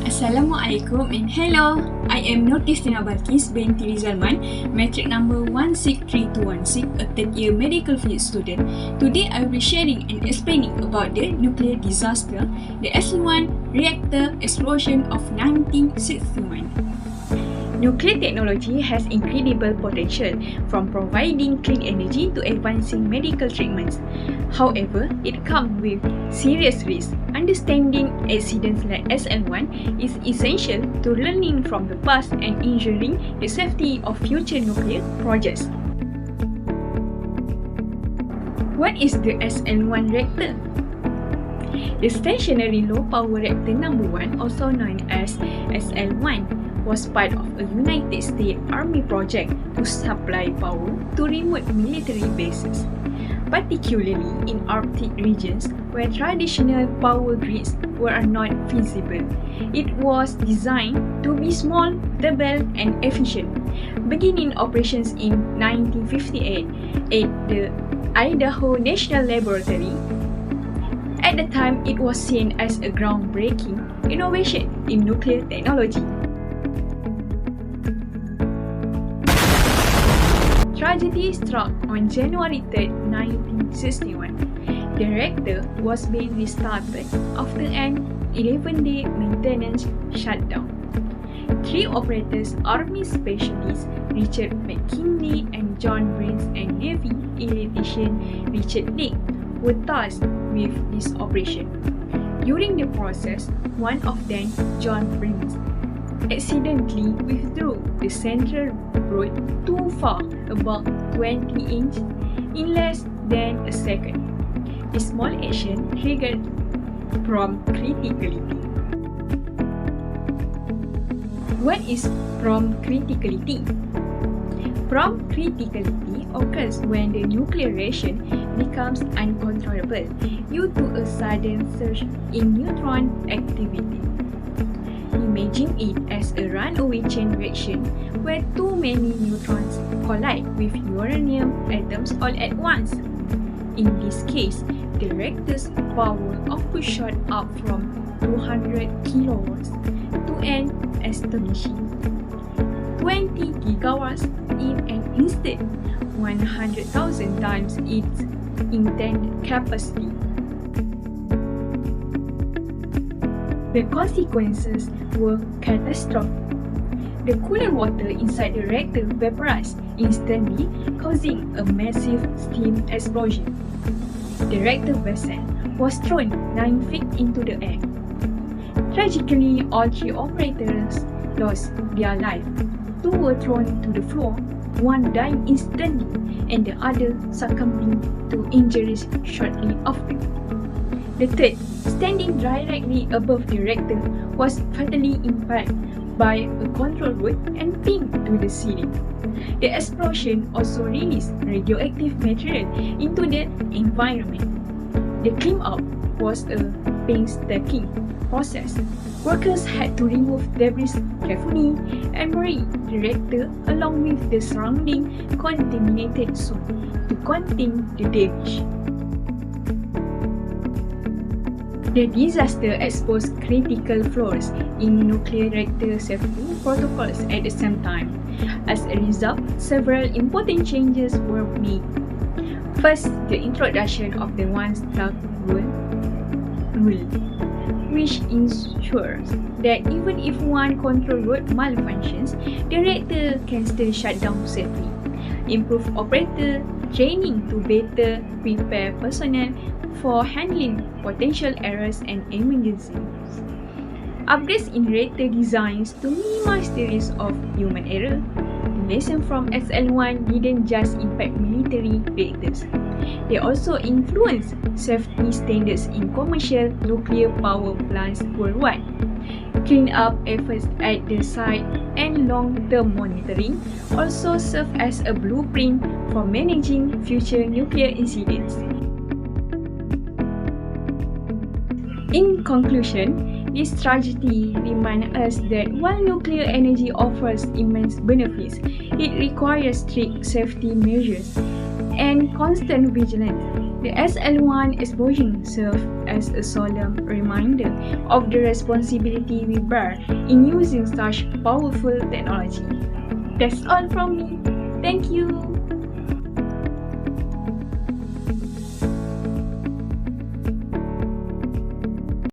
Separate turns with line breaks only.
Assalamualaikum and hello. I am Nurqistina Balqis, binti Rizalman, metric number 163216, a third year medical physics student. Today I will be sharing and explaining about the nuclear disaster, the SL-1 reactor explosion of 1961. Nuclear technology has incredible potential, from providing clean energy to advancing medical treatments. However, it comes with serious risks. Understanding accidents like SL-1 is essential to learning from the past and ensuring the safety of future nuclear projects. What is the SL-1 reactor? The stationary low-power reactor number 1, also known as SL-1, was part of a United States Army project to supply power to remote military bases, particularly in Arctic regions where traditional power grids were not feasible. It was designed to be small, portable, and efficient. Beginning operations in 1958 at the Idaho National Laboratory, at the time it was seen as a groundbreaking innovation in nuclear technology. Tragedy struck on January 3, 1961. The reactor was being restarted after an 11-day maintenance shutdown. 3 operators, Army specialists Richard McKinley and John Brains and Navy electrician Richard Lake, were tasked with this operation. During the process, one of them, John Brains, accidentally withdrew the central rod too far, about 20 inches, in less than a second. The small action triggered prompt criticality. What is prompt criticality? Prompt criticality occurs when the nuclear reaction becomes uncontrollable due to a sudden surge in neutron activity. Imagine it as a runaway chain reaction where too many neutrons collide with uranium atoms all at once. In this case, the reactor's power output shot up from 200 kilowatts to an astonishing 20 gigawatts in an instant, 100,000 times its intended capacity. The consequences were catastrophic. The coolant water inside the reactor vaporized instantly, causing a massive steam explosion. The reactor vessel was thrown 9 feet into the air. Tragically, all 3 operators lost their life. 2 were thrown to the floor, one dying instantly, and the other succumbing to injuries shortly after. The third, standing directly above the reactor, was fatally impacted by a control rod and pinned to the ceiling. The explosion also released radioactive material into the environment. The cleanup was a painstaking process. Workers had to remove debris carefully and bury the reactor along with the surrounding contaminated zone to contain the damage. The disaster exposed critical flaws in nuclear reactor safety protocols at the same time. As a result, several important changes were made. First, the introduction of the one-stop rule, which ensures that even if one control rod malfunctions, the reactor can still shut down safely. Improved operator training to better prepare personnel for handling potential errors and emergencies. Upgrades in reactor designs to minimize the risk of human error. The lesson from SL-1 didn't just impact military reactors. They also influenced safety standards in commercial nuclear power plants worldwide. Clean-up efforts at the site and long-term monitoring also serve as a blueprint for managing future nuclear incidents. In conclusion, this tragedy reminds us that while nuclear energy offers immense benefits, it requires strict safety measures and constant vigilance. The SL-1 explosion served as as a solemn reminder of the responsibility we bear in using such powerful technology. That's all from me. Thank you.